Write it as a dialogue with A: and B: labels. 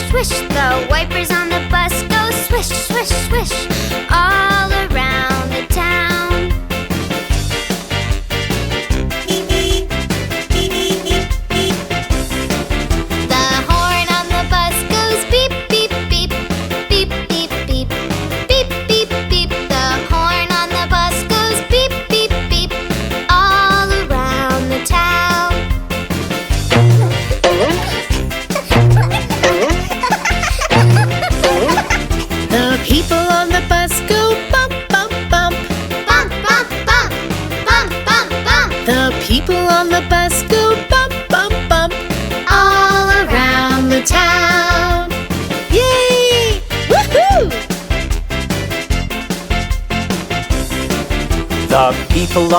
A: swish. The wipers on the bus go swish, swish, swish all around the town. The horn on the bus goes beep, beep, beep, beep, beep, beep, beep, beep, beep. The horn on the bus goes beep, beep, beep all around the town.
B: The people on the bus go bump, bump, bump.
A: Bump, bump, bump, bump, bump, bump.
B: The people on the bus go bump, bump, bump all around the town. Yay! Woohoo!
C: The people on